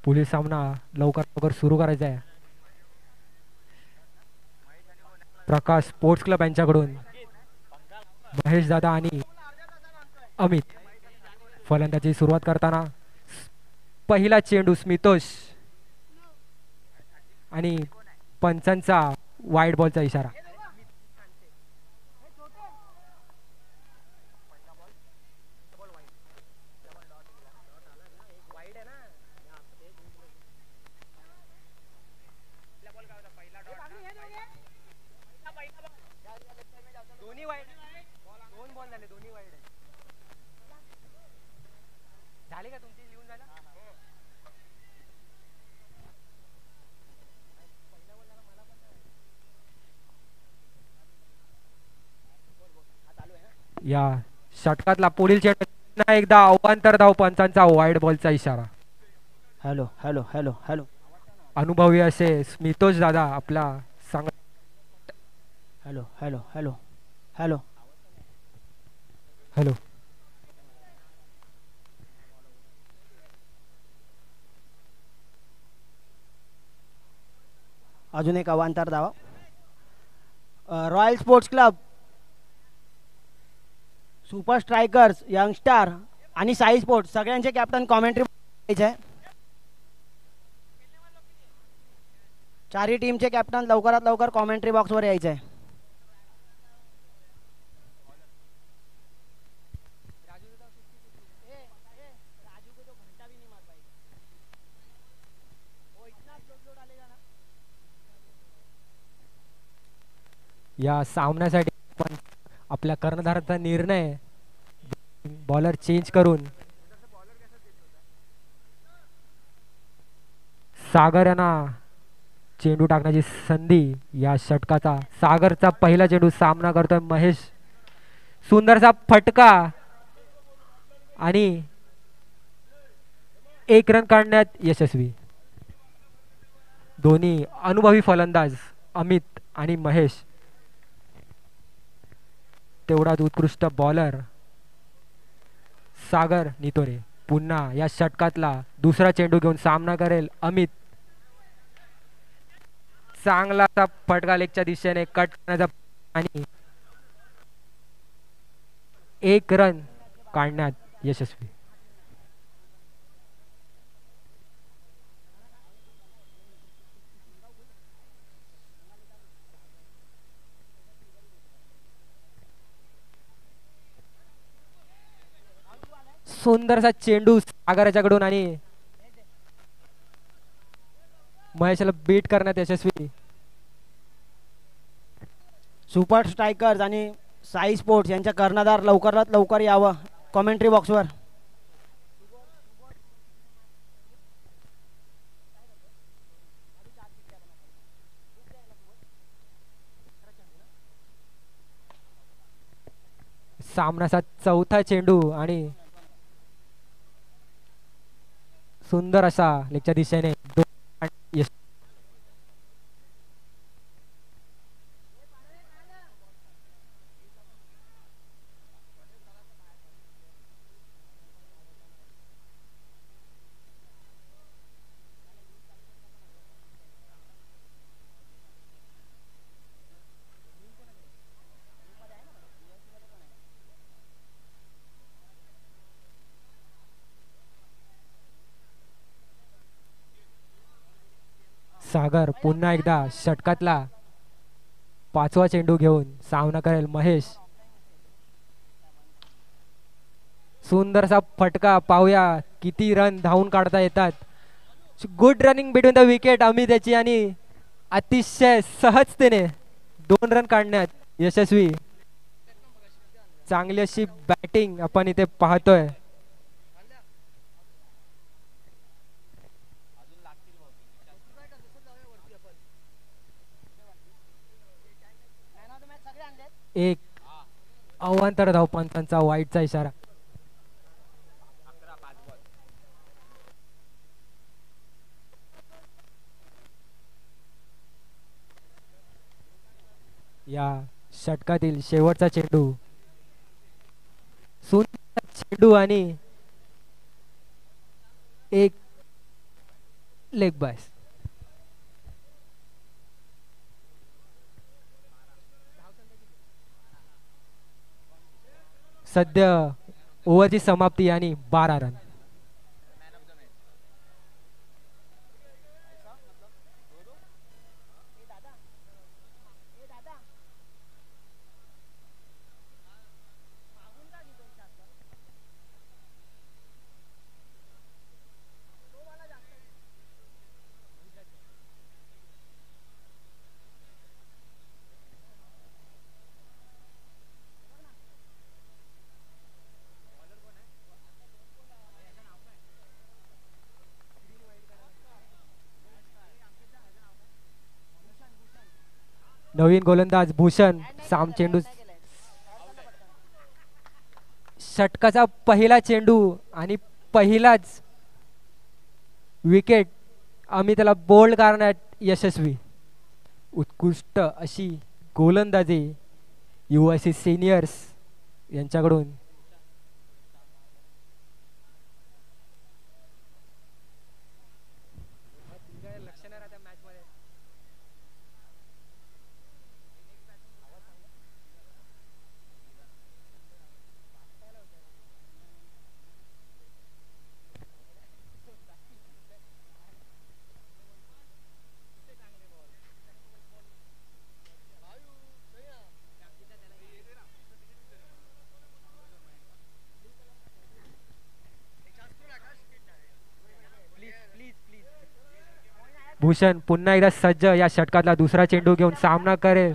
पुढील सामना लवकर लवकर सुरू करायचा आहे. प्रकाश स्पोर्ट्स क्लब यांच्याकडून महेश दादा आणि अमित फलंदाजी सुरुवात करताना पहिला चेंडू स्मितोष आणि पंचांचा वाईड बॉलचा इशारा. या षटकातला पुढील चेंडू पुन्हा एकदा अवांतर धाव पंचांचा वाईड बॉलचा इशारा. हॅलो हॅलो हॅलो हॅलो अनुभवी असे स्मितोष दादा आपला सांग. Hello hello hello hello hello अजून एक अवांतर धावा. Royal sports club, super strikers, youngster आणि साई स्पोर्ट्स सगळ्यांचे कॅप्टन कॉमेंट्री द्यायचे आहे. चारही टीमचे कॅप्टन लवकरात लवकर कॉमेंट्री बॉक्सवर यायचे आहे. या सामन्यासाठी पण आपल्या कर्णधाराचा निर्णय बॉलर चेंज करून सागर यांना चेंडू टाकण्याची संधी. या षटकाचा सागरचा पहिला चेंडू सामना करतोय महेश. सुंदरसा फटका आणि एक रन काढण्यात यशस्वी. दोन्ही अनुभवी फलंदाज अमित आणि महेश, तेवढाच उत्कृष्ट बॉलर सागर नितोरे. पुन्हा या षटकातला दुसरा चेंडू घेऊन सामना करेल अमित. चांगला फटका लेगच्या दिशेने कट करण्याचा आणि एक रन काढण्यात यशस्वी. सुंदरसा चेंडू सागराच्याकडून आणि महेशला बीट करण्यात यशस्वी. सुपर स्ट्रायकर्स आणि साई स्पोर्ट्स यांच्या कर्णधार लवकरात लवकर यावं कॉमेंट्री बॉक्सवर. सामनाचा चौथा चेंडू आणि सुंदर असा लेगच्या दिशेने सागर पुन्हा एकदा षटकातला पाचवा चेंडू घेऊन सामना करेल महेश. सुंदरसा फटका, पाहूया किती रन धावून काढता येतात. Good running between the wicket Amit याची आणि अतिशय सहजतेने 2 रन काढण्यात यशस्वी. चांगली अशी बॅटिंग आपण इथे पाहतोय. एक अवांतर धावपंचांचा वाईटचा इशारा. या षटकातील शेवटचा चेंडू. सुंदर चेंडू आणि एक लेग बाय. सध्या ओव्हरची समाप्ती आणि 12 रन. नवीन गोलंदाज भूषण. साम चेंडू. षटकाचा पहिला चेंडू आणि पहिलाच विकेट आम्ही त्याला बोल्ड करण्यात यशस्वी. उत्कृष्ट अशी गोलंदाजी UIC सिनियर्स यांच्याकडून. भूषण पुन्हा एकदा सज्ज. या षटकातला दुसरा चेंडू घेऊन सामना करेल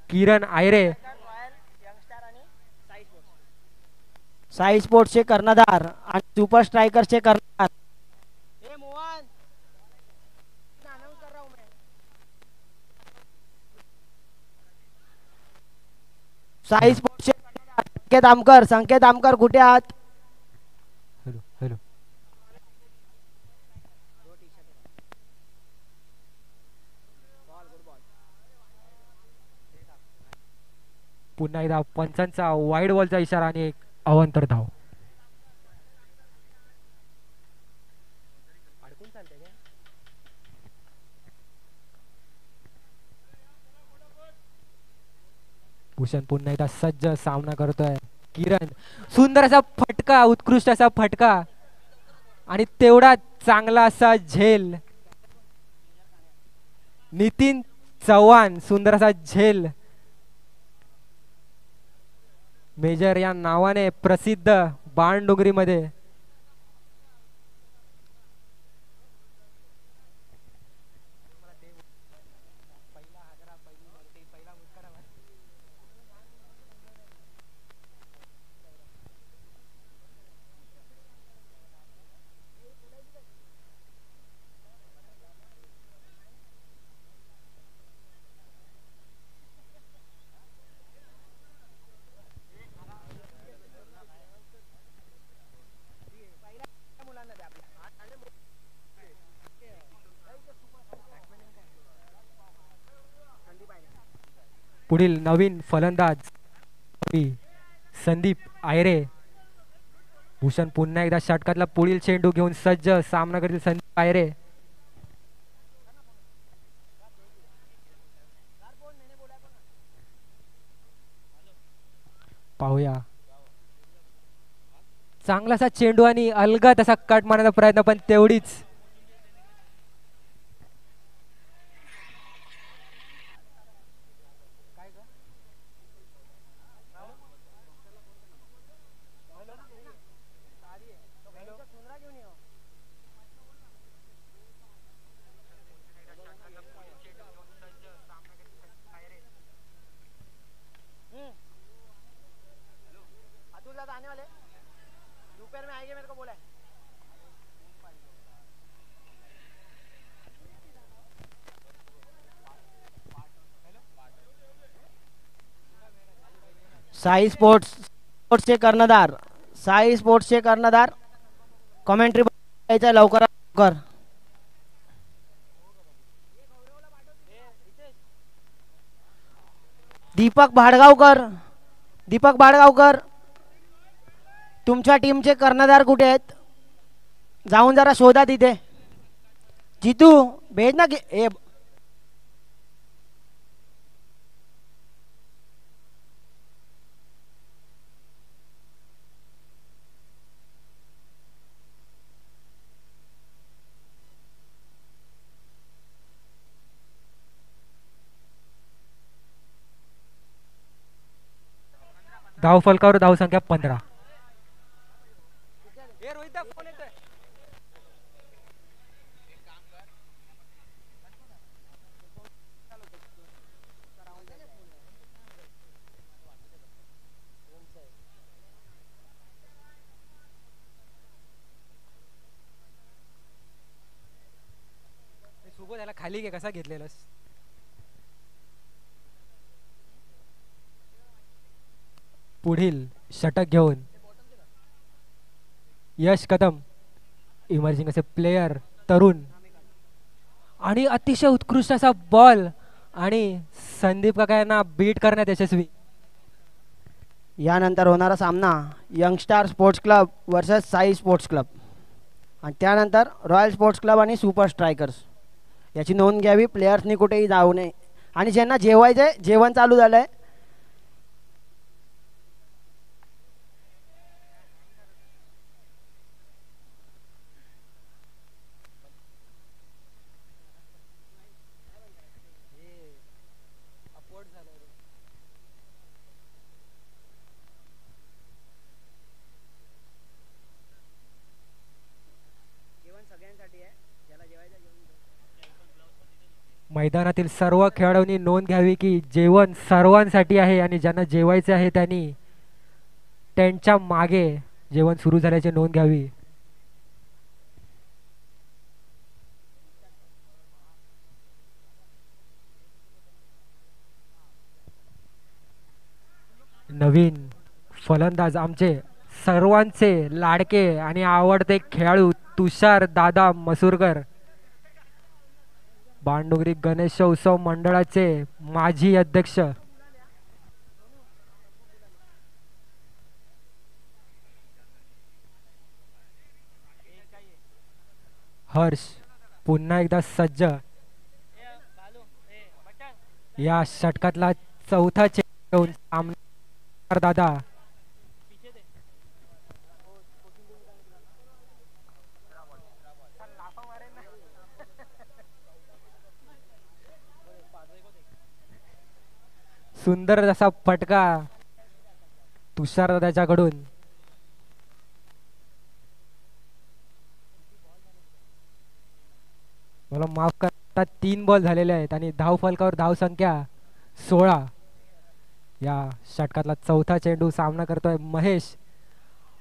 किरण आयरे. साई स्पोर्ट्सचे कर्णधार आणि सुपर स्ट्रायकर्सचे कर्णधार. साई स्पोर्ट्सचे कर्णधार संकेत आमकर कुठे आहात? Hello hello. पुन्हा एकदा पंचांचा वाईड बॉलचा इशारा आणि एक अवांतर धाव. भूषण पुन्हा एकदा सज्ज. सामना करतोय किरण. सुंदर असा फटका. उत्कृष्ट असा फटका आणि तेवढा चांगला असा झेल. नितीन चव्हाण. सुंदर असा झेल. मेजर या नावाने प्रसिद्ध बाणडोंगरी मध्ये. पुढील नवीन फलंदाज संदीप आयरे. भूषण पुन्हा एकदा षटकातला पुढील चेंडू घेऊन सज्ज. सामना करतील संदीप आयरे. पाहूया. चांगलासा चेंडू आणि अलगद असा कट मारण्याचा प्रयत्न पण तेवढीच. साई स्पोर्ट्सचे कर्णधार, साई स्पोर्ट्सचे कर्णधार कॉमेंट्री यायचा लवकरात लवकर. दीपक भाडगावकर, दीपक भाडगावकर, तुमच्या टीमचे कर्णधार कुठे आहेत? जाऊन जरा शोधा तिथे. जितू भेज ना ए धाव फलकावर धाव संख्या 15. त्याला खाली घे, कसा घेतलेलास? पुढील षटक घेऊन यश कदम, इमर्जिंग असे प्लेयर, तरुण आणि अतिशय उत्कृष्ट असा बॉल आणि संदीप काका यांना बीट करण्यात यशस्वी. यानंतर होणारा सामना youngster sports club versus Sai sports club आणि त्यानंतर रॉयल स्पोर्ट्स क्लब आणि सुपर स्ट्रायकर्स. याची नोंद घ्यावी, प्लेयर्सनी कुठेही जाऊ नये. आणि ज्यांना जेवायचं आहे, जेवण चालू झालं आहे. मैदानातील सर्व खेळाडूंनी नोंद घ्यावी की जेवण सर्वांसाठी आहे आणि ज्यांना जेवायचे आहे त्यांनी टेंटच्या मागे जेवण सुरू झाल्याची नोंद घ्यावी. नवीन फलंदाज आमचे सर्वांचे लाडके आणि आवडते खेळाडू तुषार दादा मसूरकर, बाणडोंगरी गणेशोत्सव मंडळाचे माजी अध्यक्ष. हर्ष पुन्हा एकदा सज्ज. या षटकातला चौथा चेंडू सामनादार दादा. सुंदर असा फटका तुषार दादाच्याकडून. मला माफ करता, 3 बॉल झालेले आहेत आणि धाव फलकावर धाव संख्या 16. या षटकातला चौथा चेंडू सामना करतोय महेश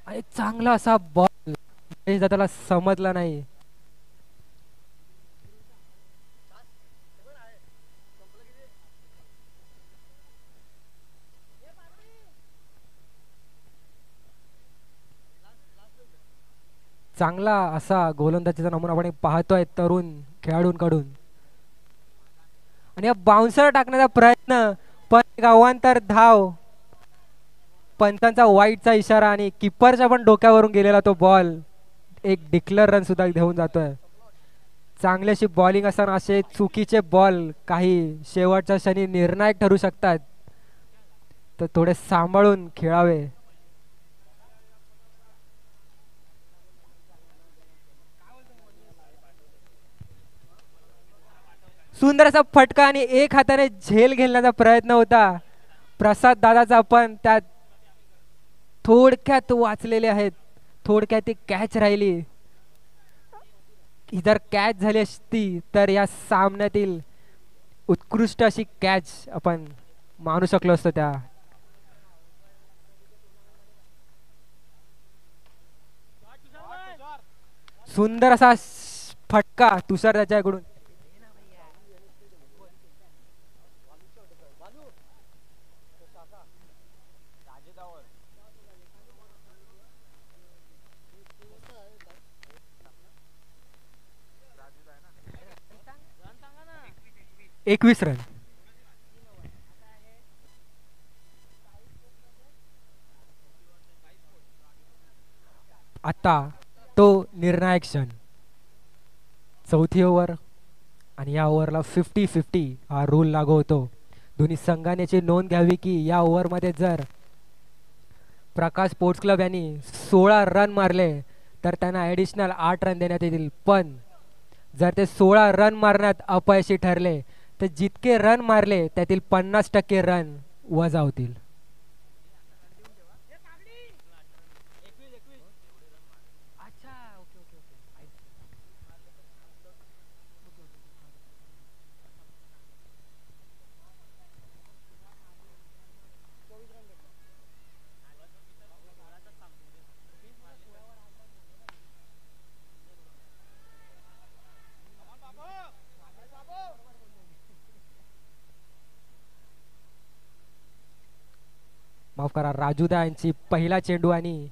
आणि चांगला असा बॉल महेश दादाला समजला नाही. चांगला असा गोलंदाजीचा नमुना आपण पाहतोय तरुण खेळाडूंकडून. आणि बाउन्सर टाकण्याचा प्रयत्न, पण गावांतर धाव. पंचांचा वाईटचा इशारा आणि किपरच्या पण डोक्यावरून गेलेला तो बॉल एक डिक्लेअर रन सुद्धा घेऊन जातोय. चांगल्याशी बॉलिंग असताना असे चुकीचे बॉल काही शेवटच्या क्षणी निर्णायक ठरू शकतात, तर थोडे सांभाळून खेळावे. सुंदर असा फटका आणि एक हाताने झेल घेण्याचा प्रयत्न होता प्रसाद दादाचा, पण त्यात थोडक्यात वाचलेले आहेत. थोडक्यात ती कॅच राहिली. ही जर कॅच झाली असती तर या सामन्यातील उत्कृष्ट अशी कॅच आपण मानू शकलो असतो. त्या सुंदर असा फटका तुषार त्याच्याकडून. 21 रन. आता तो निर्णायक क्षण. चौथी ओव्हर आणि या ओव्हरला 50-50 हा रूल लागू होतो. दोन्ही संघाने याची नोंद घ्यावी की या ओव्हरमध्ये जर प्रकाश स्पोर्ट्स क्लब यांनी 16 रन मारले तर त्यांना ॲडिशनल 8 रन देण्यात येतील. पण जर ते 16 रन मारण्यात अपयशी ठरले तर जितके रन मारले त्यातील 50% रन वजा होतील. माफ करा, राजूदा यांची पहिला चेंडू आणि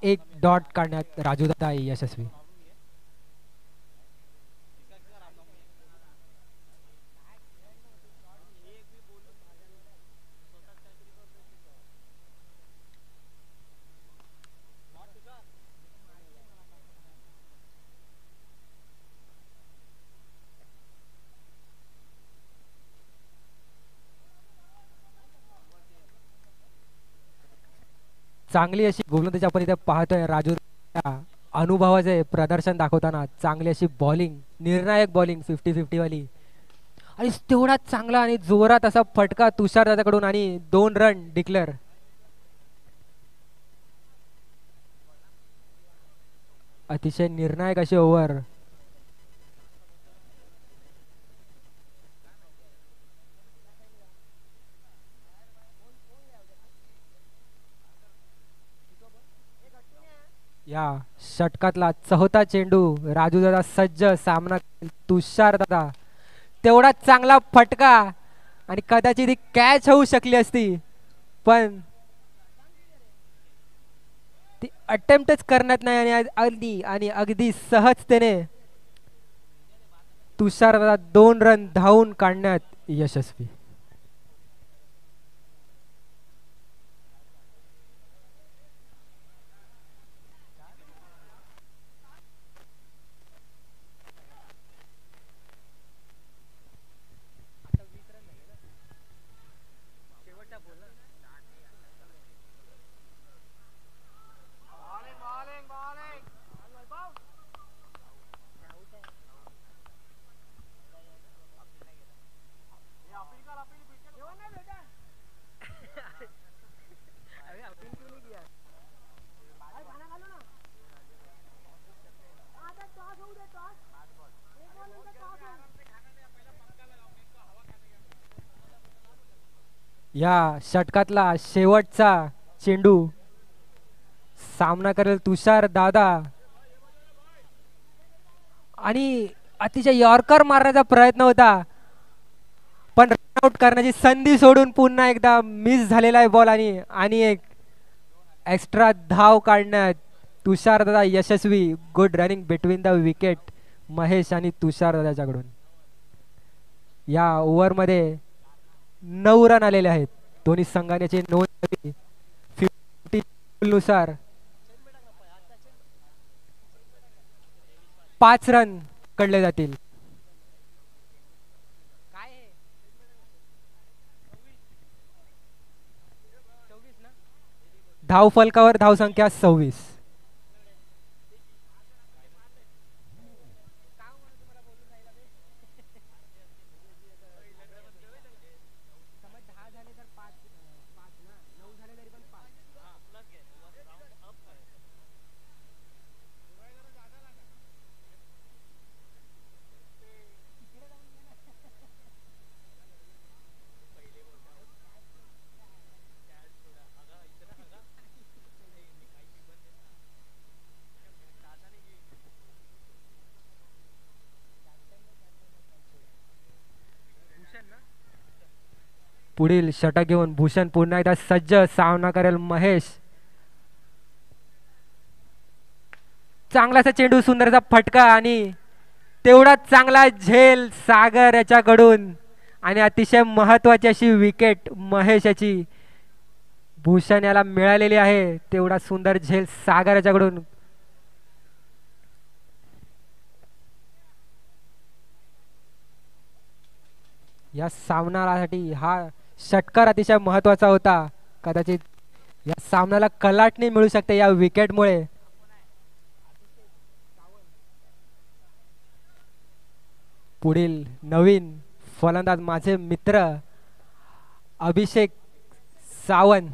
एक डॉट काढण्यात राजूदा यशस्वी. चांगली अशी गोलंदाजी आपण इथे पाहतोय. राजू अनुभवाचे प्रदर्शन दाखवताना चांगली अशी बॉलिंग, निर्णायक बॉलिंग 50-50 वाली आणि तेवढाच चांगला आणि जोरात असा फटका तुषार दादाकडून आणि 2 रन डिक्लेअर. अतिशय निर्णायक अशी ओव्हर. या षटकातला चौथा चेंडू राजू दादा सज्ज. सामना तुषार दादा तेवढा चांगला फटका आणि कदाचित ही कॅच होऊ शकली असती पण ती अटेम्प्टच करण्यात नाही आणि अगदी सहजतेने तुषार दादा 2 रन धावून काढण्यात यशस्वी. या षटकातला शेवटचा चेंडू. सामना करेल तुषार दादा आणि अतिशय यॉर्कर मारण्याचा प्रयत्न होता पण रनआउट करण्याची संधी सोडून पुन्हा एकदा मिस झालेला आहे बॉल आणि एक एक्स्ट्रा धाव काढण्यात तुषार दादा यशस्वी. Good running between the wicket Mahesh आणि तुषार दादाच्याकडून. या ओव्हरमध्ये 9 रन आलेले आहेत. दोन्ही संघाने नोंद 50 नुसार 5 रन कडले जातील. धाव फलकावर धावसंख्या 26. पुढील षटक घेऊन भूषण पुन्हा एकदा सज्ज. सामना करेल महेश. चांगलासा चेंडू, सुंदरचा फटका आणि तेवढाच चांगला झेल सागर याच्याकडून आणि अतिशय महत्वाची अशी विकेट महेश याची भूषण याला मिळालेली आहे. तेवढा सुंदर झेल सागर याच्याकडून. या सामन्यासाठी हा षटकार अतिशय महत्वाचा होता. कदाचित या सामन्याला कलाटणी मिळू शकते या विकेटमुळे. पुढील नवीन फलंदाज माझे मित्र अभिषेक सावंत.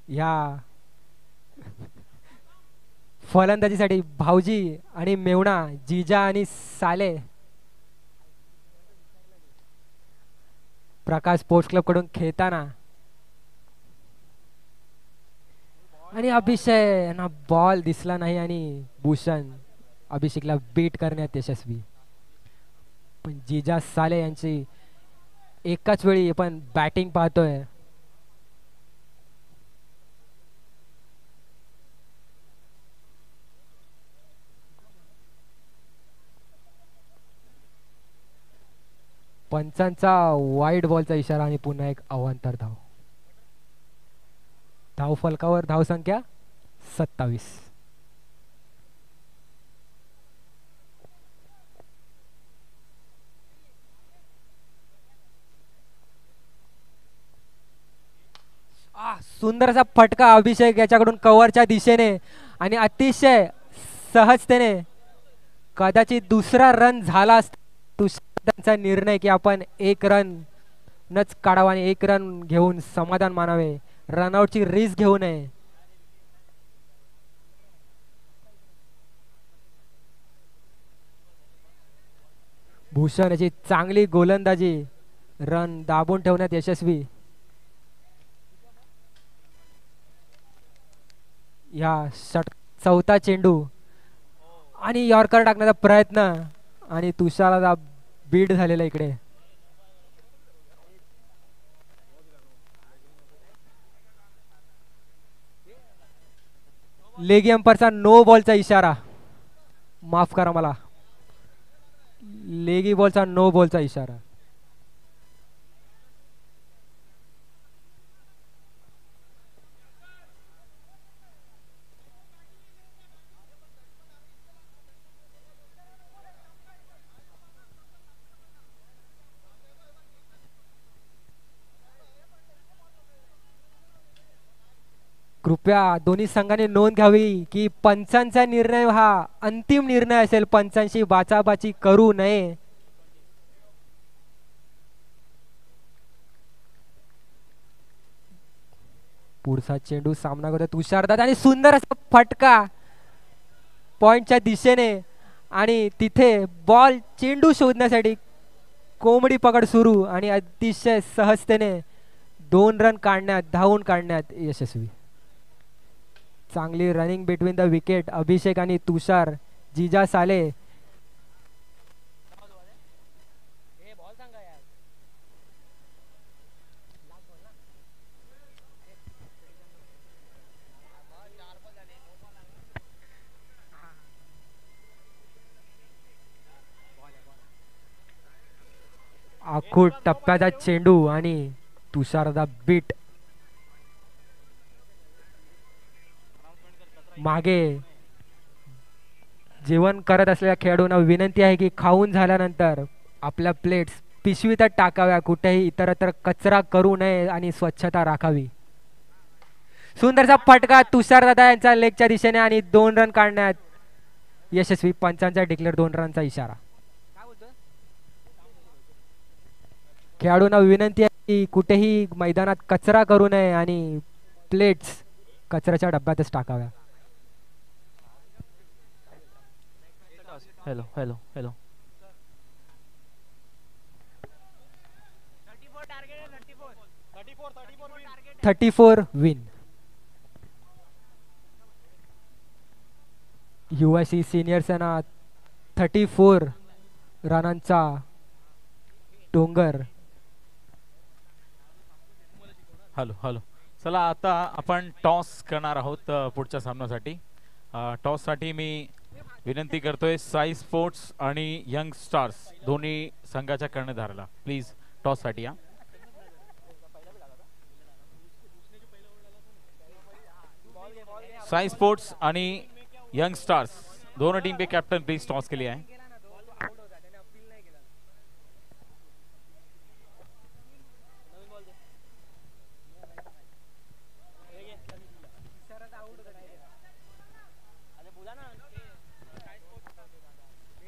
या फलंदाजीसाठी भाऊजी आणि मेवणा, जिजा आणि साले प्रकाश स्पोर्ट्स क्लब कडून खेळताना. आणि अभिषेक यांना बॉल दिसला नाही आणि भूषण अभिषेकला बीट करण्यात यशस्वी. पण जिजा साले यांची एकाच वेळी आपण बॅटिंग पाहतोय. पंचांचा वाईड बॉलचा इशारा आणि पुन्हा एक अवांतर धाव. धाव फलकावर धाव संख्या 27. सुंदर असा फटका अभिषेक याच्याकडून कव्हरच्या दिशेने आणि अतिशय सहजतेने. कदाचित दुसरा रन झाला असता. त्यांचा निर्णय की आपण एक रन नच काढावा आणि एक रन घेऊन समाधान मानावे. रनआउटची रिस्क घेऊ नये. भूषण याची चांगली गोलंदाजी रन दाबून ठेवण्यात यशस्वी. या चौथा चेंडू आणि यॉर्कर टाकण्याचा प्रयत्न आणि तुषारला बीट झालेला इकडे. लेगी अंपायरचा नो बॉलचा इशारा. माफ करा मला. लेगी बॉलचा नो बॉलचा इशारा. कृपया दोन्ही संघाने नोंद घ्यावी की पंचांचा निर्णय हा अंतिम निर्णय असेल. पंचांशी बाचाबाची करू नये. पुढचा चेंडू सामना करतो तुषारदादा आणि सुंदर असा फटका पॉइंटच्या दिशेने आणि तिथे बॉल चेंडू शोधण्यासाठी कोंबडी पकड सुरू आणि अतिशय सहजतेने 2 रन काढण्यात धावून काढण्यात यशस्वी. चांगली रनिंग बिटवीन द विकेट अभिषेक आणि तुषार. जिजा साले आखूड टप्प्याचा चेंडू आणि तुषारदा बीट. मागे जेवण करत असलेल्या खेळाडूंना विनंती आहे की खाऊन झाल्यानंतर आपल्या प्लेट्स पिशवीतच टाकाव्या. कुठेही इतरत्र कचरा करू नये आणि स्वच्छता राखावी. सुंदरचा फटका तुषारदादा यांच्या लेगच्या दिशेने आणि 2 रन काढण्यात यशस्वी. पंचांचा डिक्लेअर 2 रनचा इशारा. खेळाडूंना विनंती आहे की कुठेही मैदानात कचरा करू नये आणि प्लेट्स कचऱ्याच्या डब्यातच टाकाव्या. Hello hello hello 34 win. युवासी सिनियर सेना 34 रनांचा डोंगर. हॅलो हॅलो चला आता आपण टॉस करणार आहोत पुढच्या सामन्यासाठी. टॉससाठी मी विनंती करतोय साई स्पोर्ट्स आणि यंग स्टार्स दोन्ही संघाच्या कर्णधाराला प्लीज टॉससाठी या. साई स्पोर्ट्स आणि यंग स्टार्स दोनों टीम के कैप्टन प्लीज टॉस के लिए आए.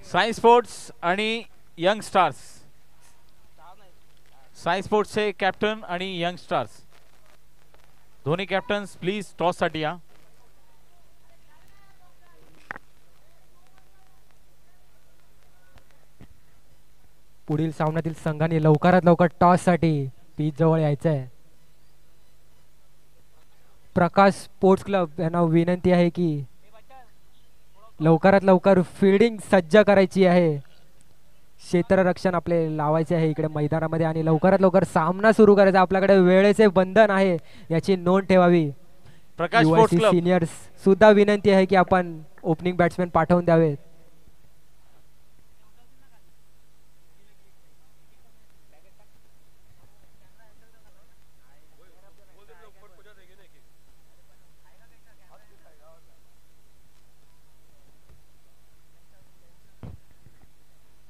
साई स्पोर्ट्स आणि यंग स्टार्स. साई स्पोर्ट्सचे कॅप्टन आणि यंग स्टार्स दोन्ही कॅप्टन्स प्लीज टॉस साठी या. पुढील सामन्यातील संघाने लवकरात लवकर टॉस साठी पीच जवळ यायचं आहे. प्रकाश स्पोर्ट्स क्लब यांना विनंती आहे की लवकरात लवकर फील्डिंग सज्ज करायची आहे. क्षेत्ररक्षण आपले लावायचे आहे इकडे मैदानामध्ये आणि लवकरात लवकर सामना सुरू करायचा. आपल्याकडे वेळेचे बंधन आहे याची नोंद ठेवावी. प्रकाश स्पोर्ट्स क्लब सिनियर्स सुद्धा विनंती आहे की आपण ओपनिंग बॅट्समॅन पाठवून द्यावेत.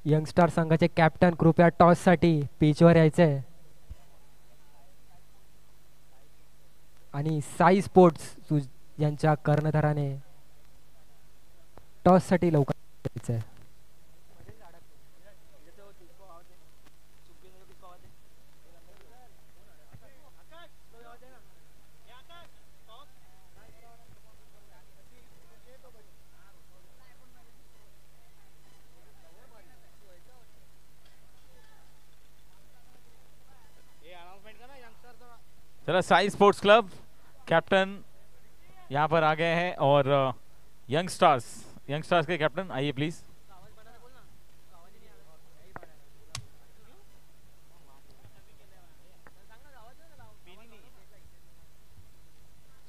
यंगस्टार संघाचे कॅप्टन कृपया टॉस साठी पिचवर यायचंय आणि साई स्पोर्ट्स यांच्या कर्णधाराने टॉस साठी लवकर यायचंय. चला साई स्पोर्ट्स क्लब कैप्टन यहाँ पर आ गए हैं और यंग स्टार्स के कैप्टन आइए प्लीज.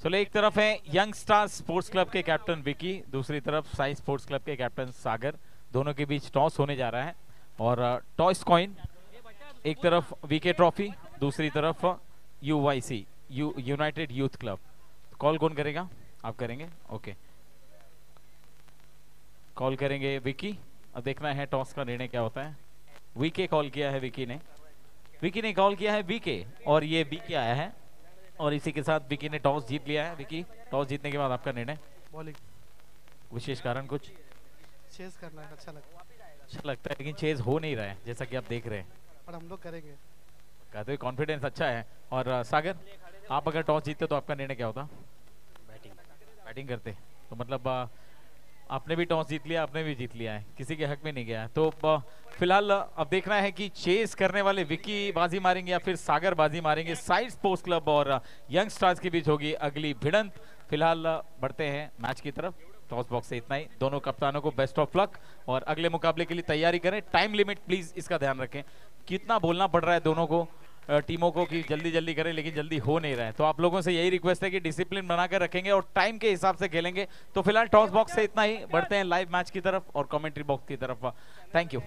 चलो एक तरफ है यंग स्टार्स स्पोर्ट्स क्लब के कैप्टन विकी, दूसरी तरफ साई स्पोर्ट्स क्लब के कैप्टन सागर. दोनों के बीच टॉस होने जा रहा है और टॉस कॉइन एक तरफ वीके ट्रॉफी, दूसरी तरफ UYC united youth club. Call कौन करेगा? आप करेंगे. ओके कॉल करेंगे विकी. अब देखना है टॉस का निर्णय क्या होता है. वीके कॉल किया है विकी ने कॉल किया है वीके और ये वीके आया है और इसी के साथ विकी ने टॉस जीत लिया है. विकी टॉस जीतने के बाद आपका निर्णय. बॉलिंग. विशेष कारण कुछ? चेज करना है. अच्छा लगता है लेकिन चेज हो नहीं रहा है जैसा कि आप देख रहे हैं. पर हम लोग करेंगे. कहते कॉन्फिडेंस अच्छा है. और सागर आप अगर टॉस जीतते तो आपका निर्णय क्या होता? बैटिंग करते तो मतलब आपने भी टॉस जीत लिया, आपने भी जीत लिया है, किसी के हक में नहीं गया है. तो फिलहाल अब देखना है कि चेस करने वाले विकी बाजी मारेंगे या फिर सागर बाजी मारेंगे. साइड स्पोर्ट्स क्लब और यंग स्टार्स के बीच होगी अगली भिड़ंत. फिलहाल बढ़ते हैं मैच की तरफ. टॉस बॉक्स से इतना ही. दोनों कप्तानों को बेस्ट ऑफ लक और अगले मुकाबले के लिए तैयारी करें. टाइम लिमिट प्लीज इसका ध्यान रखें. कितना बोलना पड़ रहा है दोनों को टीमों को कि जल्दी जल्दी करें लेकिन जल्दी हो नहीं रहा है. तो आप लोगों से यही रिक्वेस्ट है कि डिसिप्लिन बनाकर रखेंगे और टाइम के हिसाब से खेलेंगे. तो फिलहाल टॉस बॉक्स से इतना ही. बढ़ते हैं लाइव मैच की तरफ और कमेंट्री बॉक्स की तरफ. Thank you.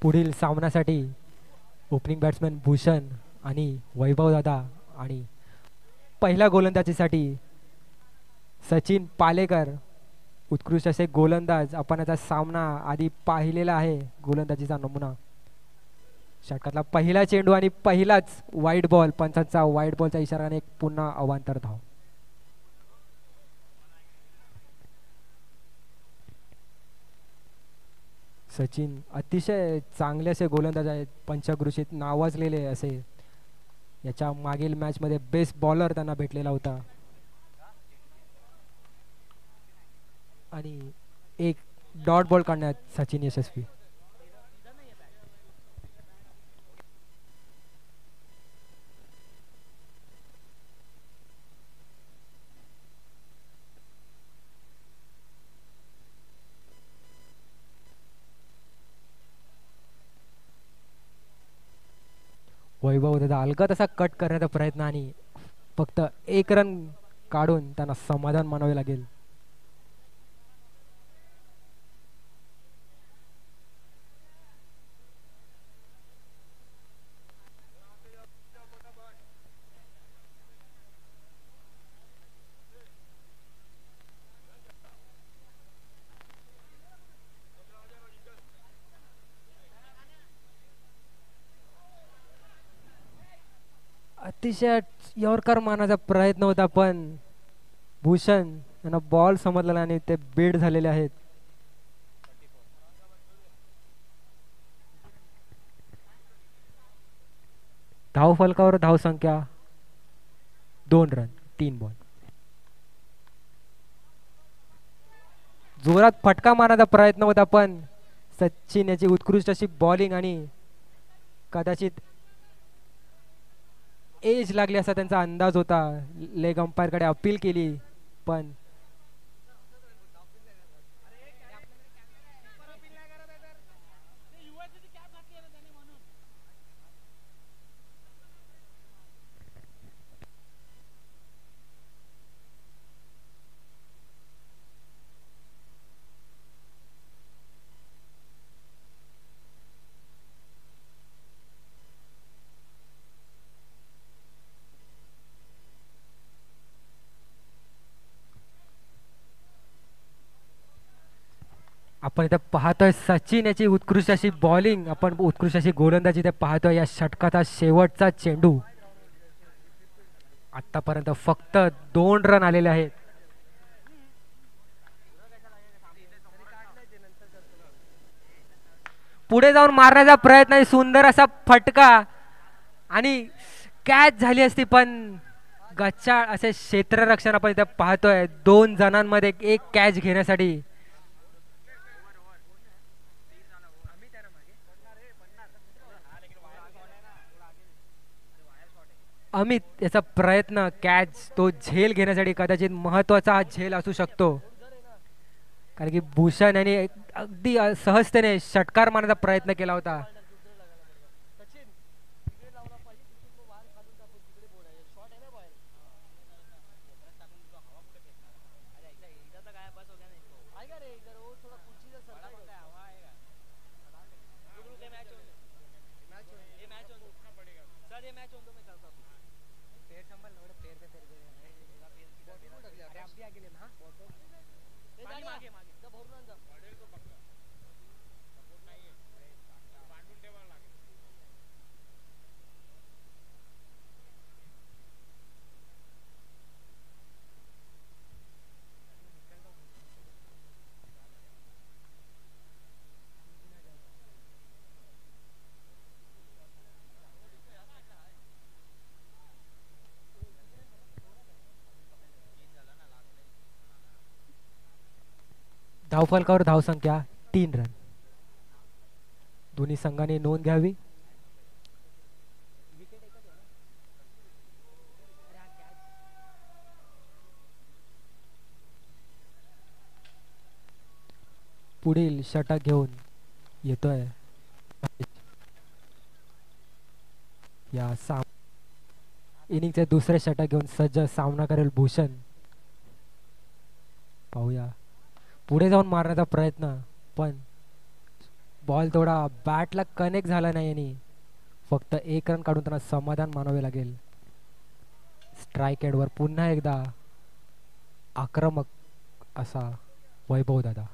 पुढील सामन्यासाठी ओपनिंग बॅट्समॅन भूषण आणि वैभव दादा आणि पहिल्या गोलंदाजीसाठी सचिन पालेकर उत्कृष्ट असे गोलंदाज. आपण याचा सामना आधी पाहिलेला आहे. गोलंदाजीचा नमुना षटकातला पहिला चेंडू आणि पहिलाच वाईट बॉल. पंचांचा वाईट बॉलच्या इशाराने पुन्हा अवांतर धाव. सचिन अतिशय चांगले असे गोलंदाज आहेत. पंचक्रोशीत नावाजलेले असे. याच्या मागील मॅच मध्ये बेस्ट बॉलर त्यांना भेटलेला होता. आणि एक डॉट बॉल काढण्यात सचिन यशस्वी. वैभव दादा अलगद असा कट करण्याचा प्रयत्न आणि फक्त एक रन काढून त्यांना समाधान मानावे लागेल. अतिशय यॉर्कर मारण्याचा प्रयत्न होता पण भूषण यांना बॉल समजलेला आणि ते बीड झालेले आहेत. धाव फलकावर धाव संख्या 2 रन 3 बॉल. जोरात फटका मारण्याचा प्रयत्न होता पण सचिन याची उत्कृष्ट अशी बॉलिंग आणि कदाचित एज लागली असा त्यांचा अंदाज होता. लेग अंपायर कडे अपील केली पण आपण इथे पाहतोय सचिन याची उत्कृष्ट अशी बॉलिंग. आपण उत्कृष्ट अशी गोलंदाजी इथे पाहतोय. या षटकाचा शेवटचा चेंडू. आतापर्यंत फक्त 2 रन आलेले आहेत. पुढे जाऊन मारण्याचा प्रयत्न आहे. सुंदर असा फटका आणि कॅच झाली असती पण गच्चाळ असे क्षेत्ररक्षण आपण इथे पाहतोय. 2 जणांमध्ये एक कॅच घेण्यासाठी अमित याचा प्रयत्न कॅच तो झेल घेण्यासाठी कदाचित महत्वाचा हा झेल असू शकतो. कारण की भूषण यांनी अगदी सहजतेने षटकार मारण्याचा प्रयत्न केला होता. धावफलकावर धावसंख्या 3 रन. दोन्ही संघाने नोंद घ्यावी. पुढील षटक घेऊन येतोय या इनिंगचे दुसरे षटक घेऊन सज्ज सामना करेल भूषण. पाहूया पुढे जाऊन मारण्याचा प्रयत्न पण बॉल थोडा बॅटला कनेक्ट झाला नाही आणि फक्त एक रन काढून त्यांना समाधान मानावे लागेल. स्ट्राईक एंडवर पुन्हा एकदा आक्रमक असा वैभव दादा.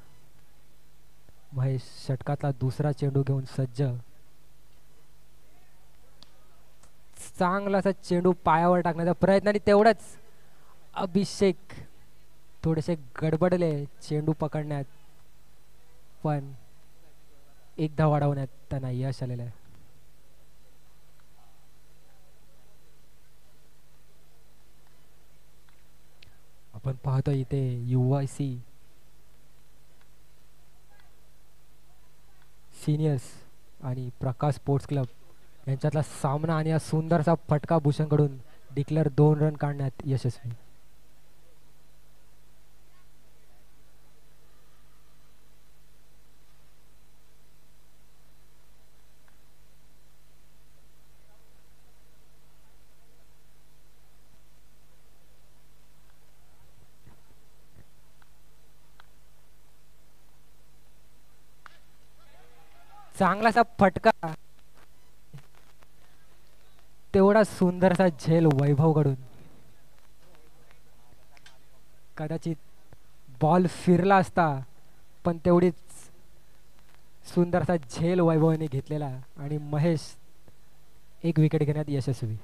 महेश षटकातला दुसरा चेंडू घेऊन सज्ज. चांगलासा चेंडू पायावर टाकण्याचा प्रयत्न आणि तेवढाच अभिषेक थोडेसे गडबडले चेंडू पकडण्यात, पण एक धाव वाढवण्यात त्यांना यश आलेलं आहे. आपण पाहतो इथे UIC सिनियर्स आणि प्रकाश स्पोर्ट्स क्लब यांच्यातला सामना आणि हा सुंदरसा फटका भूषणकडून डिक्लेअर 2 रन काढण्यात यशस्वी. चांगलासा फटका, तेवढा सुंदरसा झेल वैभवकडून. कदाचित बॉल फिरला असता, पण तेवढीच सुंदरसा झेल वैभवने घेतलेला आणि महेश एक विकेट घेण्यात यशस्वी.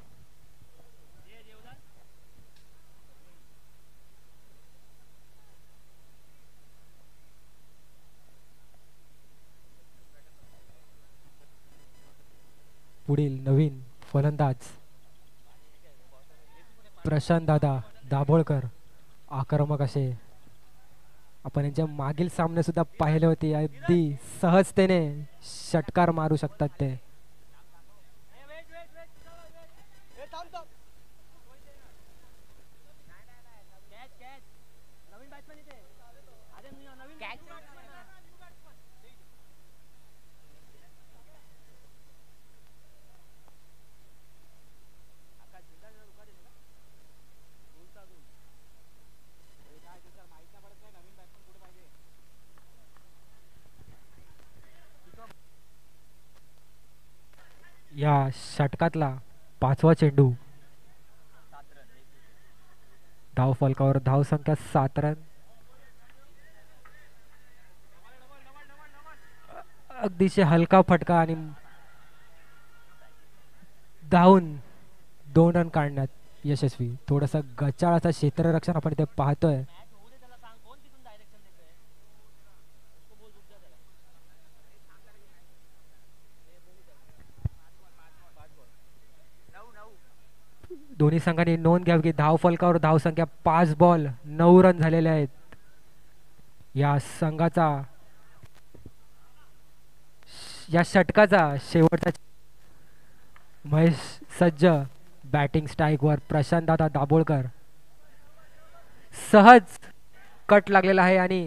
पुढील नवीन फलंदाज प्रशांत दादा दाभोळकर. आक्रमक असे आपण यांच्या मागील सामने सुद्धा पाहिले होते. अगदी सहजतेने षटकार मारू शकतात ते. या षटकातला 5वा चेंडू. धाव फलकावर धाव संख्या 7 रन. अगदीशय हलका फटका आणि धावून 2 रन काढण्यात यशस्वी. थोडासा गचाळाचा क्षेत्ररक्षण आपण इथे पाहतोय. दोन्ही संघांनी नोंद घ्यावी की धाव फलकावर धाव संख्या 5 बॉल 9 रन झालेले आहेत. या संघाचा या षटकाचा शेवटचा. महेश सज्ज बॅटिंग स्ट्राईकवर. प्रशांत दादा दाभोळकर सहज कट लागलेला आहे आणि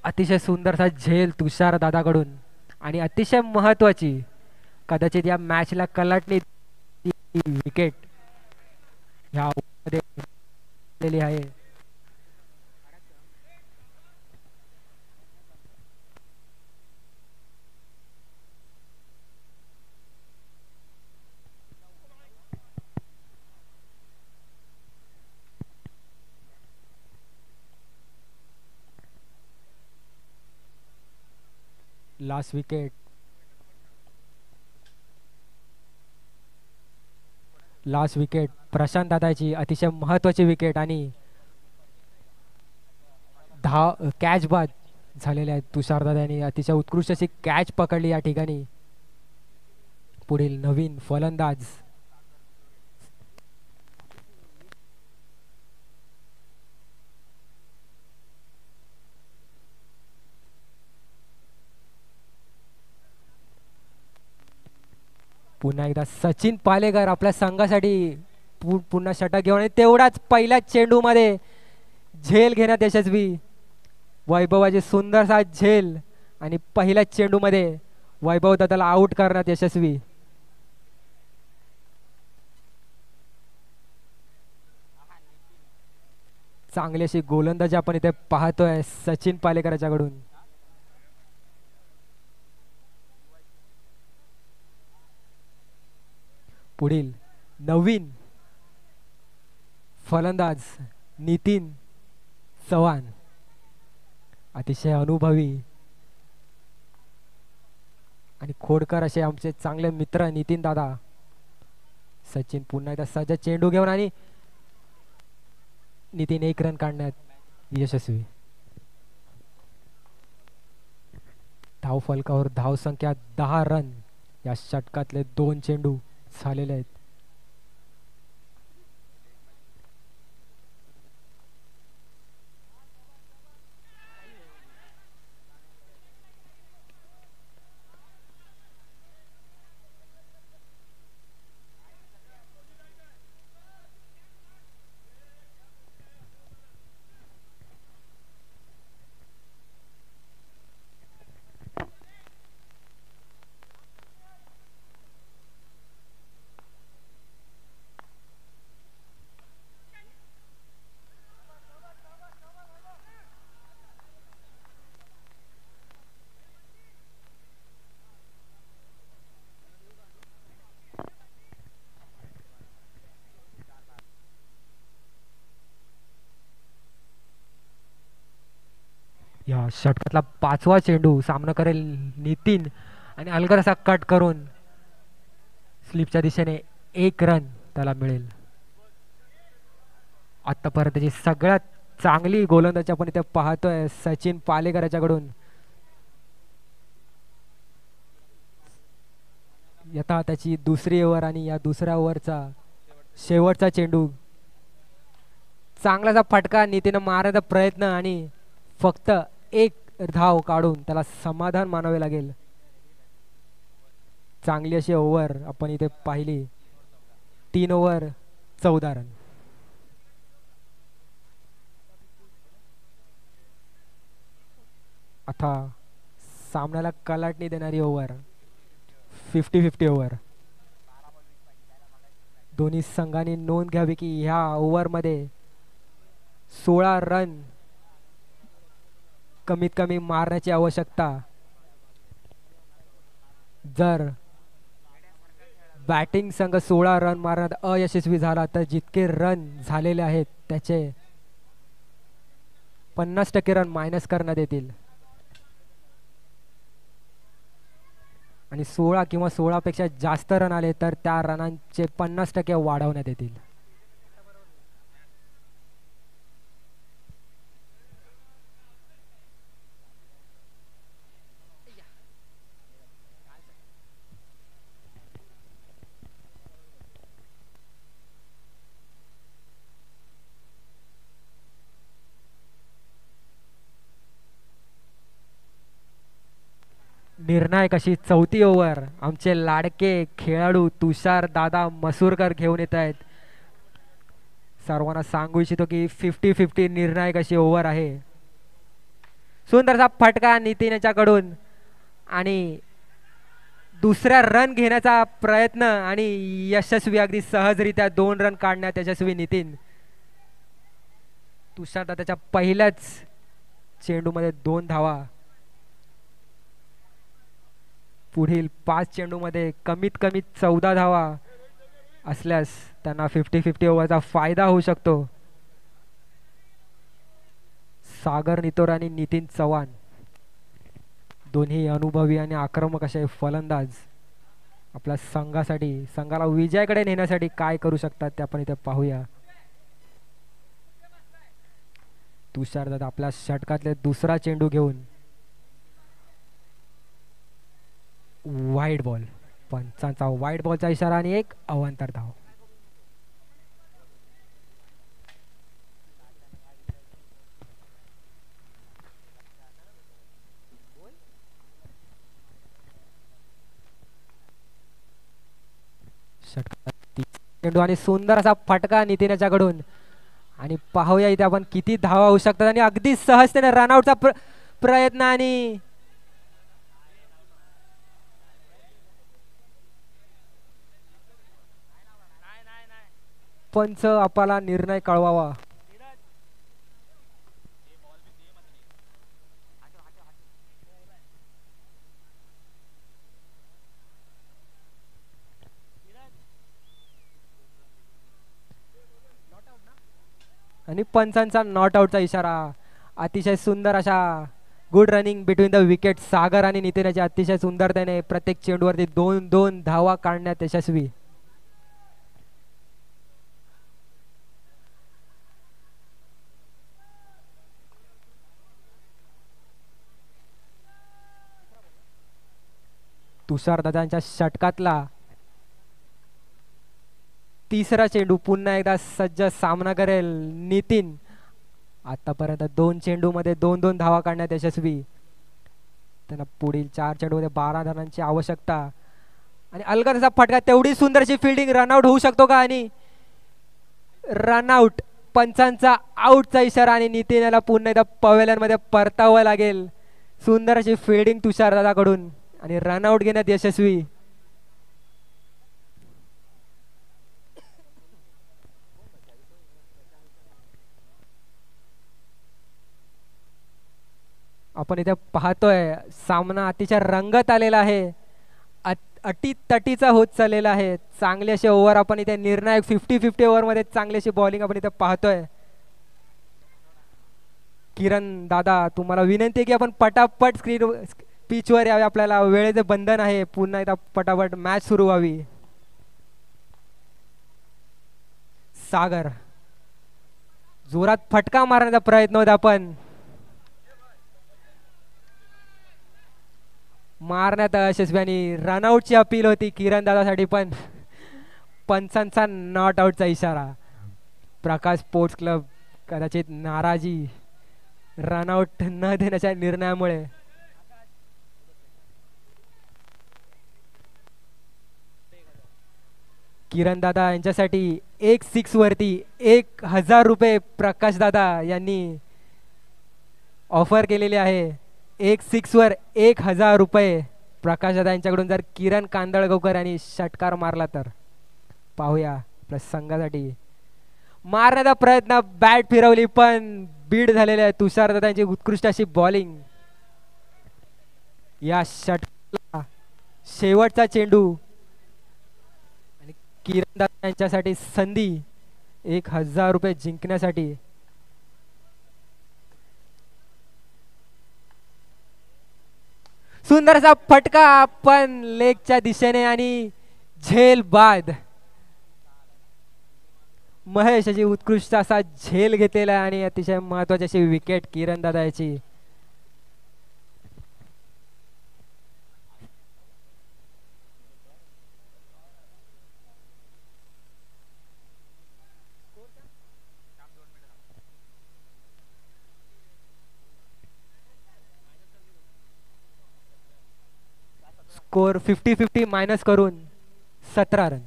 अतिशय सुंदरसा झेल तुषार दादाकडून आणि अतिशय महत्वाची कदाचित या मॅचला कलाटणी विकेट ह्या मध्ये आहे. Last wicket. Last wicket Prashant दादाची अतिशय महत्वाची विकेट आणि कॅच बाद झालेले आहेत. तुषार दादांनी अतिशय उत्कृष्ट अशी कॅच पकडली या ठिकाणी. पुढील नवीन फलंदाज पुन्हा एकदा सचिन पालेकर आपल्या संघासाठी पुन्हा षटक घेऊन आणि तेवढाच पहिल्या चेंडू मध्ये झेल घेण्यात यशस्वी. वैभवाची सुंदरसा झेल आणि पहिल्या चेंडू मध्ये वैभव दादाला आउट करण्यात यशस्वी. चांगली अशी गोलंदाजी आपण इथे पाहतोय सचिन पालेकर याच्याकडून. पुढील नवीन फलंदाज नितीन चव्हाण, अतिशय अनुभवी आणि खोडकर असे आमचे चांगले मित्र नितीन दादा. सचिन पुन्हा एकदा सज्ज चेंडू घेऊन आणि नितीन 1 रन काढण्यात यशस्वी. धाव फलकावर धाव संख्या 10 रन. या षटकातले 2 चेंडू झालेले आहेत. या षटकातला 5वा चेंडू सामना करेल नितीन आणि अलगद असा कट करून स्लिपच्या दिशेने 1 रन त्याला मिळेल. आतापर्यंतची सगळ्यात चांगली गोलंदाजी आपण इथे पाहतोय सचिन पालेकर याच्याकडून. यथा त्याची दुसरी ओव्हर आणि या दुसऱ्या ओव्हरचा शेवटचा चेंडू. चांगलासा फटका नितीन मारायचा प्रयत्न आणि फक्त 1 धाव काढून त्याला समाधान मानावे लागेल. चांगली अशी ओव्हर आपण इथे पाहिली. 3 ओव्हर 14 रन. आता सामन्याला कलाटणी देणारी ओव्हर 50-50 ओव्हर. दोन्ही संघांनी नोंद घ्यावी की ह्या ओव्हरमध्ये 16 रन कमीत कमी मारण्याची आवश्यकता. जर बॅटिंग संघ 16 रन मारण्यात अयशस्वी झाला तर जितके रन झालेले आहेत त्याचे 50% रन मायनस करण्यात येतील आणि 16 किंवा 16 पेक्षा जास्त रन आले तर त्या रनांचे 50% वाढवण्यात येतील. निर्णायक अशी 4थी ओव्हर आमचे लाडके खेळाडू तुषार दादा मसूरकर घेऊन येत आहेत. सर्वांना सांगू इच्छितो की 50-50 निर्णायक अशी ओव्हर आहे. सुंदरसा फटका नितीन याच्याकडून आणि दुसरा रन घेण्याचा प्रयत्न आणि यशस्वी, अगदी सहजरित्या 2 रन काढण्यात यशस्वी नितीन. तुषार दादाच्या पहिल्याच चेंडूमध्ये 2 धावा. पुढील 5 चेंडूमध्ये कमीत कमी 14 धावा असल्यास त्यांना 50-50 ओव्हरचा फायदा होऊ शकतो. सागर नितोर आणि नितीन चव्हाण दोन्ही अनुभवी आणि आक्रमक असे फलंदाज आपल्या संघाला विजयाकडे नेण्यासाठी काय करू शकतात ते आपण इथे पाहूया. तुषार दादा आपल्या षटकातले दुसरा चेंडू घेऊन वाईड बॉल. पंचांचा वाईड बॉलचा इशारा आणि 1 अवांतर धाव. चेंडू आणि सुंदर असा फटका नितीन याच्याकडून आणि पाहूया इथे आपण किती धावा होऊ शकतात आणि अगदी सहजतेने रनआउटचा प्रयत्न आणि पंच आपला निर्णय कळवावा. आणि पंचांचा नॉट आउटचा इशारा. अतिशय सुंदर अशा good running between the wicket. Sagar आणि नितीन याची अतिशय सुंदरतेने प्रत्येक चेंडूवरती 2-2 धावा काढण्यात यशस्वी. तुषार दादांच्या षटकातला तिसरा चेंडू. पुन्हा एकदा सज्ज सामना करेल नितीन. आतापर्यंत 2 चेंडूमध्ये 2-2 धावा काढण्यात यशस्वी. त्यांना पुढील 4 चेंडूमध्ये 12 रनांची आवश्यकता. आणि अलगदचा फटका. तेवढी सुंदरशी फिल्डिंग. रनआउट होऊ शकतो का? आणि रनआउट. पंचांचा आउटचा इशारा आणि नितीन याला पुन्हा एकदा पवेलियन मध्ये परतावं लागेल. सुंदर अशी फिल्डिंग तुषार दादाकडून आणि रनआउट घेण्यात यशस्वी. आपण इथे पाहतोय सामना अतिशय रंगत आलेला आहे. अटी तटीचा होत चाललेला आहे. चांगले असे ओव्हर आपण इथे निर्णायक 50-50 ओव्हरमध्ये चांगली अशी बॉलिंग आपण इथे पाहतोय. किरण दादा तुम्हाला विनंती आहे की आपण पटापट स्क्रीन पिचवर यावे. आपल्याला वेळेचे बंधन आहे. पुन्हा एकदा पटापट मॅच सुरू व्हावी. सागर जोरात फटका मारण्याचा प्रयत्न होता पण मारण्यात यशस्वी. आणि रनआउटची अपील होती किरण दादासाठी पण पंचांचा नॉट आउटचा इशारा. प्रकाश स्पोर्ट्स क्लब कदाचित नाराजी रनआउट न देण्याच्या निर्णयामुळे. किरण दादा यांच्यासाठी 1 6 वरती 1000 रुपये प्रकाश दादा यांनी ऑफर केलेली आहे. 1 6 वर 1000 रुपये प्रकाश दादा यांच्याकडून जर किरण कांदळगावकर यांनी षटकार मारला तर. पाहूया आपल्या संघासाठी. मारण्याचा प्रयत्न. बॅट फिरवली पण बीड झालेले आहे. तुषार दादा यांची उत्कृष्ट अशी बॉलिंग. या षटकाला शेवटचा चेंडू आणि किरण दादा यांच्यासाठी संधी 1000 रुपये जिंकण्यासाठी. सुंदरसा फटका पण लेगच्या दिशेने आणि झेल बाद. महेश याची उत्कृष्ट असा झेल घेतलेला आहे आणि अतिशय महत्वाची अशी विकेट किरण दादा याची. स्कोर 50-50 मायनस करून 17 रन.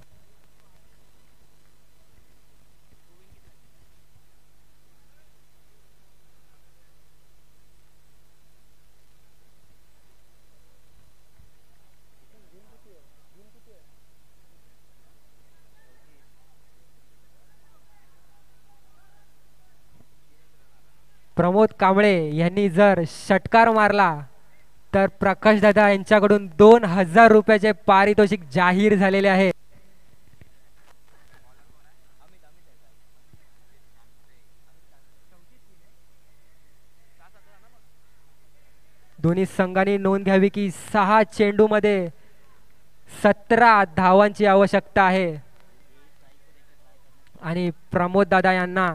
प्रमोद कांबळे यांनी जर षटकार मारला तर प्रकाश दादा यांच्याकडून 2000 रुपयाचे पारितोषिक जाहीर झालेले आहे. दोन्ही संघांनी नोंद घ्यावी की 6 चेंडूमध्ये 17 धावांची आवश्यकता आहे आणि प्रमोद दादा यांना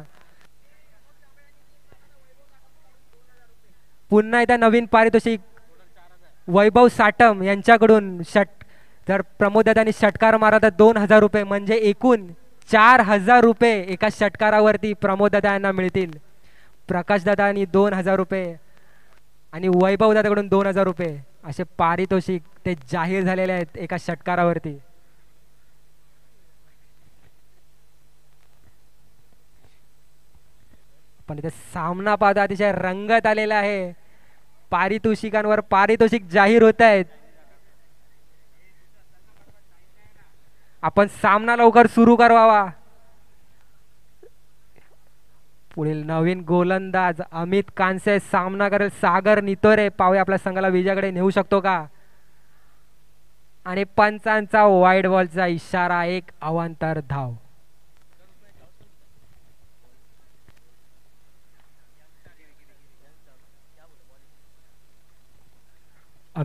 पुन्हा एकदा नवीन पारितोषिक वैभव साटम यांच्याकडून जर प्रमोद दादांनी षटकार मारला तर 2000 रुपये म्हणजे एकूण 4000 रुपये एका षटकारावरती प्रमोद दादा यांना मिळतील. प्रकाश दादांनी 2000 रुपये आणि वैभव दादाकडून 2000 रुपये असे पारितोषिक ते जाहीर झालेले आहेत एका षटकारावरती. पण इथे सामना पाहता अतिशय रंगत आलेला आहे. पारितोषिकांवर पारितोषिक जाहीर होत आहेत. आपण सामना लवकर सुरू करावा. पुढील नवीन गोलंदाज अमित कांसे सामना करेल सागर नितोरे. पाहूया आपल्या संघाला विजयाकडे नेऊ शकतो का. आणि पंचांचा वाईड बॉलचा इशारा. 1 अवांतर धाव.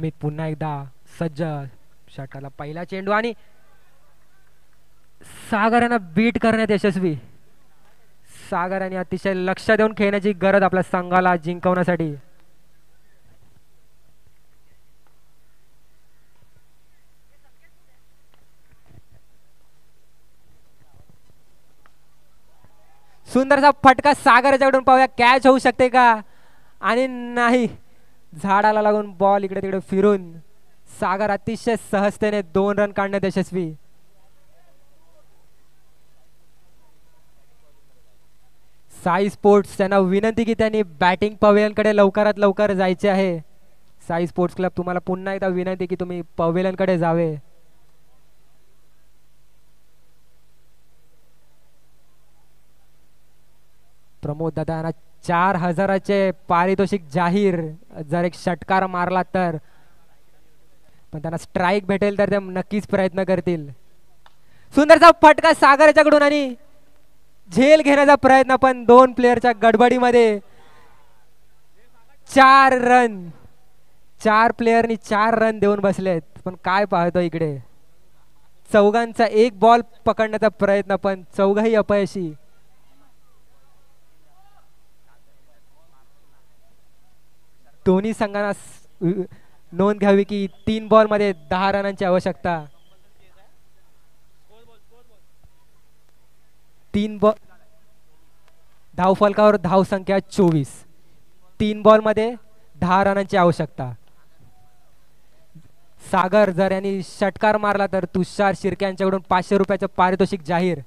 अमित पुन्हा एकदा सज्ज षटकाला पहिला चेंडू आणि सागर यांना बीट करण्यात यशस्वी. सागर यांनी अतिशय लक्ष देऊन खेळण्याची गरज आपल्या संघाला जिंकवण्यासाठी. सुंदरसा फटका सागर याच्याकडून पाहूया कॅच होऊ शकते का, आणि नाही, झाडाला लागून बॉल इकडे तिकडे फिरून सागर अतिशय सहजतेने 2 रन काढण्यात यशस्वी. साई स्पोर्ट्स त्यांना विनंती की त्यांनी बॅटिंग पवेलियन कडे लवकरात लवकर जायचे आहे. साई स्पोर्ट्स क्लब तुम्हाला पुन्हा एकदा विनंती की तुम्ही पवेलियन कडे जावे. प्रमोद दादा यांना 4000चे पारितोषिक जाहीर जर एक षटकार मारला तर, पण त्यांना स्ट्राईक भेटेल तर ते नक्कीच प्रयत्न करतील. सुंदरचा फटका सागर याच्याकडून आणि झेल घेण्याचा प्रयत्न, पण 2 प्लेयरच्या गडबडीमध्ये 4 रन. 4 प्लेयरनी 4 रन देऊन बसलेत. पण काय पाहतो इकडे, चौघांचा एक बॉल पकडण्याचा प्रयत्न, पण चौघही अपयशी. दोन्ही संघांना नोंद घ्यावी की 3 बॉल मध्ये 10 रनांची आवश्यकता. 3 बॉल धावफलकावर धाव संख्या 24. 3 बॉल मध्ये 10 रनांची आवश्यकता. सागर जर यांनी षटकार मारला तर तुषार शिर्के यांच्याकडून 500 रुपयाचं पारितोषिक जाहीर.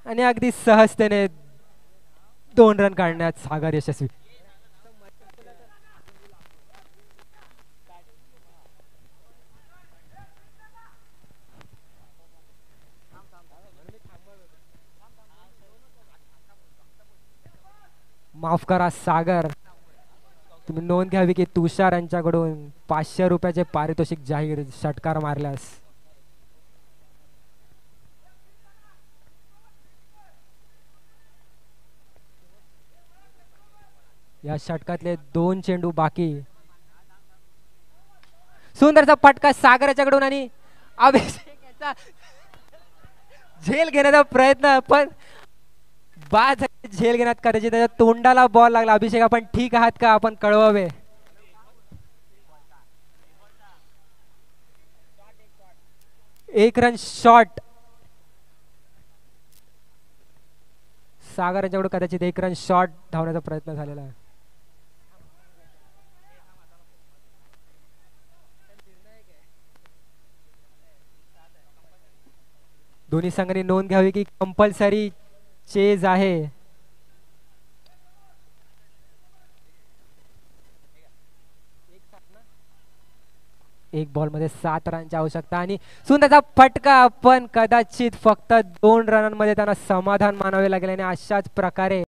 आणि अगदी सहजतेने 2 रन काढण्यात सागर यशस्वी. माफ करा सागर, तुम्ही नोंद घ्यावी की तुषार यांच्याकडून 500 रुपयाचे पारितोषिक जाहीर षटकार मारल्यास. या षटकातले 2 चेंडू बाकी. सुंदरचा फटका सागर याच्याकडून आणि अभिषेक याचा झेल घेण्याचा प्रयत्न, पण बाद झेल घेण्यात कदाचित त्याच्या तोंडाला बॉल लागला. अभिषेक आपण ठीक आहात का, आपण कळवावे. एक रन शॉट. सागर यांच्याकडून कदाचित 1 रन शॉट धावण्याचा प्रयत्न झालेला आहे. दोन्ही संघांनी नोंद घ्यावी की कंपल्सरी चेज आहे. एक बॉल मध्ये 7 रनची आवश्यकता आणि सुंदरचा फटका, पण कदाचित फक्त 2 रनांमध्ये त्यांना समाधान मानावे लागेल. आणि अशाच प्रकारे